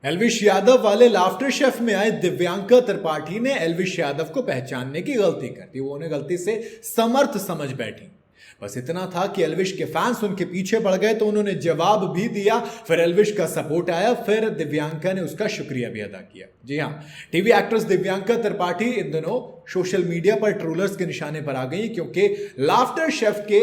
एल्विश यादव वाले laughter chef में आए दिव्यांका त्रिपाठी ने एल्विश यादव को पहचानने की गलती कर दी। वो उन्हें गलती से समर्थ समझ बैठी। बस इतना था कि एल्विश के फैंस उनके पीछे पड़ गए तो उन्होंने जवाब भी दिया। फिर एल्विश का सपोर्ट आया, फिर दिव्यांका ने उसका शुक्रिया भी अदा किया। जी हां, टीवी एक्ट्रेस दिव्यांका त्रिपाठी इन दिनों सोशल मीडिया पर ट्रोलर्स के निशाने पर आ गई, क्योंकि लाफ्टर शेफ के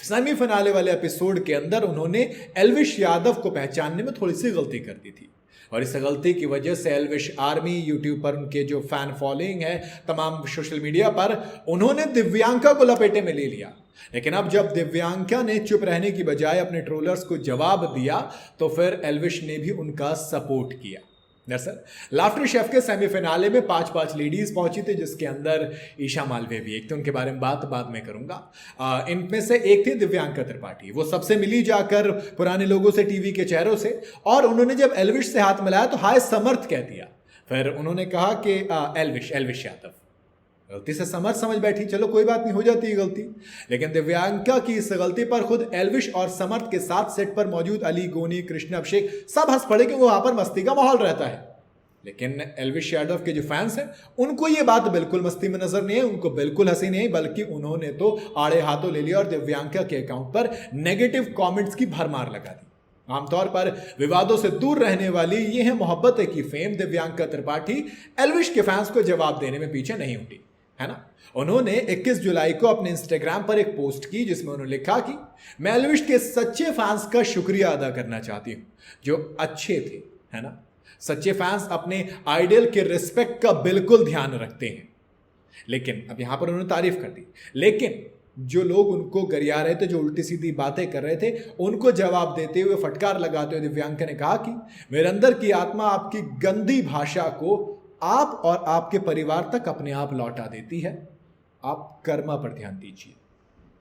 सेमीफिनाले वाले एपिसोड के अंदर उन्होंने एल्विश यादव को पहचानने में थोड़ी सी गलती कर दी थी। और इस गलती की वजह से एल्विश आर्मी, यूट्यूब पर उनके जो फैन फॉलोइंग है, तमाम सोशल मीडिया पर, उन्होंने दिव्यांका को लपेटे में ले लिया। लेकिन अब जब दिव्यांका ने चुप रहने की बजाय अपने ट्रोलर्स को जवाब दिया तो फिर एल्विश ने भी उनका सपोर्ट किया। दरअसल लाफ्टर शेफ के सेमीफिनाले में 5 लेडीज पहुंची थी, जिसके अंदर ईशा मालवे भी एक थी। उनके बारे में बात बाद में करूंगा। इनमें से एक थी दिव्यांका त्रिपाठी। वो सबसे मिली जाकर पुराने लोगों से, टीवी के चेहरों से, और उन्होंने जब एल्विश से हाथ मिलाया तो हाय समर्थ कह दिया। फिर उन्होंने कहा कि एल्विश यादव। गलती से समर्थ समझ बैठी, चलो कोई बात नहीं, हो जाती है गलती। लेकिन दिव्यांका की इस गलती पर खुद एल्विश और समर्थ के साथ सेट पर मौजूद अली, गोनी, कृष्ण, अभिषेक सब हंस पड़े, क्योंकि वहां पर मस्ती का माहौल रहता है। लेकिन एल्विश यादव के जो फैंस हैं उनको ये बात बिल्कुल मस्ती में नजर नहीं है, उनको बिल्कुल हंसी नहीं आई, बल्कि उन्होंने तो आड़े हाथों ले लिया और दिव्यांका के अकाउंट पर नेगेटिव कॉमेंट्स की भरमार लगा दी। आमतौर पर विवादों से दूर रहने वाली ये है मोहब्बत की फेम दिव्यांका त्रिपाठी एल्विश के फैंस को जवाब देने में पीछे नहीं हटी, है ना। उन्होंने 21 जुलाई को अपने इंस्टाग्राम पर एक पोस्ट की, जिसमें उन्होंने लिखा कि मैं एल्विश के सच्चे फैंस का शुक्रिया अदा करना चाहती हूं, जो अच्छे थे, है ना। सच्चे फैंस अपने आइडल के रिस्पेक्ट का बिल्कुल ध्यान रखते हैं। लेकिन अब यहां पर उन्होंने तारीफ कर दी, लेकिन जो लोग उनको गरिया रहे थे, जो उल्टी सीधी बातें कर रहे थे, उनको जवाब देते हुए, फटकार लगाते हुए दिव्यांका ने कहा कि मेरे अंदर की आत्मा आपकी गंदी भाषा को आप और आपके परिवार तक अपने आप लौटा देती है। आप कर्मा पर ध्यान दीजिए।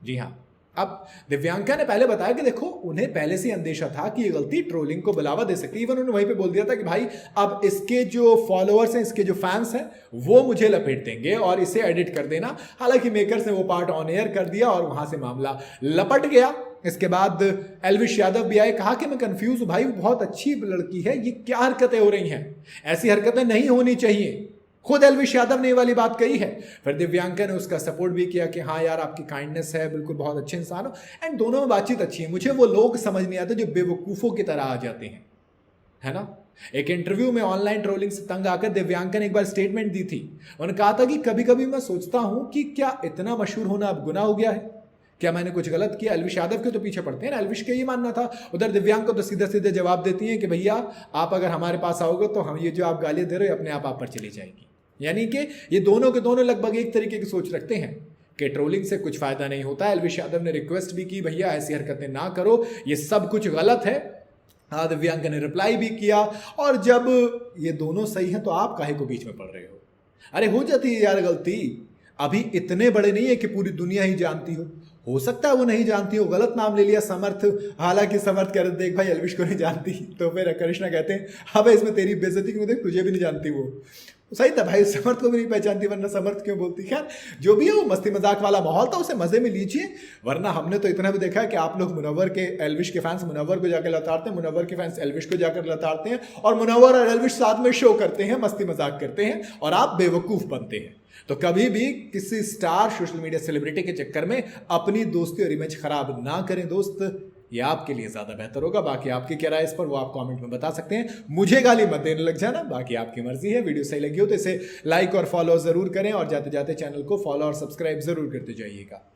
जी हां, अब दिव्यांका ने पहले बताया कि देखो, उन्हें पहले से अंदेशा था कि ये गलती ट्रोलिंग को बढ़ावा दे सकती है। इवन उन्होंने वहीं पे बोल दिया था कि भाई अब इसके जो फॉलोअर्स हैं, इसके जो फैंस हैं, वो मुझे लपेट देंगे और इसे एडिट कर देना। हालांकि मेकर्स ने वो पार्ट ऑन एयर कर दिया और वहां से मामला लपट गया। इसके बाद एल्विश यादव भी आए, कहा कि मैं कंफ्यूज हूं भाई, बहुत अच्छी लड़की है, ये क्या हरकतें हो रही हैं, ऐसी हरकतें नहीं होनी चाहिए। खुद एल्विश यादव ने ये वाली बात कही है। फिर दिव्यांका ने उसका सपोर्ट भी किया कि हाँ यार, आपकी काइंडनेस है, बिल्कुल बहुत अच्छे इंसान हो। एंड दोनों में बातचीत अच्छी है। मुझे वो लोग समझ नहीं आते जो बेवकूफ़ों की तरह आ जाते हैं, है ना। एक इंटरव्यू में ऑनलाइन ट्रोलिंग से तंग आकर दिव्यांका ने एक बार स्टेटमेंट दी थी। उन्होंने कहा था कि कभी कभी मैं सोचता हूं कि क्या इतना मशहूर होना अब गुनाह हो गया है, क्या मैंने कुछ गलत किया। एल्विश यादव के तो पीछे पड़ते हैं ना, एल्विश का ये मानना था। उधर दिव्यांग को तो सीधा सीधा जवाब देती हैं कि भैया आप अगर हमारे पास आओगे तो हम ये जो आप गालियां दे रहे हो अपने आप पर चली जाएगी। यानी कि ये दोनों के दोनों लगभग एक तरीके की सोच रखते हैं कि ट्रोलिंग से कुछ फायदा नहीं होता। एल्विश यादव ने रिक्वेस्ट भी की, भैया ऐसी हरकतें ना करो, ये सब कुछ गलत है। हाँ, दिव्यांका ने रिप्लाई भी किया। और जब ये दोनों सही हैं तो आप काहे को बीच में पड़ रहे हो। अरे हो जाती है यार गलती, अभी इतने बड़े नहीं है कि पूरी दुनिया ही जानती हो सकता है वो नहीं जानती हो। गलत नाम ले लिया समर्थ, हालांकि समर्थ कह रहे देख भाई एल्विश को नहीं जानती, तो फिर करिश्मा कहते हैं हाँ भाई इसमें तेरी बेइज्जती क्यों, देख तुझे भी नहीं जानती वो। सही था भाई, समर्थ को भी नहीं पहचानती, वरना समर्थ क्यों बोलती। खैर जो भी है, वो मस्ती मजाक वाला माहौल था, उसे मजे में लीजिए। वरना हमने तो इतना भी देखा है कि आप लोग मुनव्वर के, एल्विश के फैंस मुनव्वर को जाकर लताड़ते हैं, मुनव्वर के फैंस एल्विश को जाकर लताड़ते हैं, और मुनव्वर और एल्विश साथ में शो करते हैं, मस्ती मजाक करते हैं, और आप बेवकूफ बनते हैं। तो कभी भी किसी स्टार, सोशल मीडिया सेलिब्रिटी के चक्कर में अपनी दोस्ती और इमेज खराब ना करें दोस्त, ये आपके लिए ज्यादा बेहतर होगा। बाकी आपकी क्या राय इस पर, वो आप कमेंट में बता सकते हैं। मुझे गाली मत देने लग जाना, बाकी आपकी मर्जी है। वीडियो सही लगी हो तो इसे लाइक और फॉलो जरूर करें, और जाते जाते चैनल को फॉलो और सब्सक्राइब जरूर करते जाइएगा।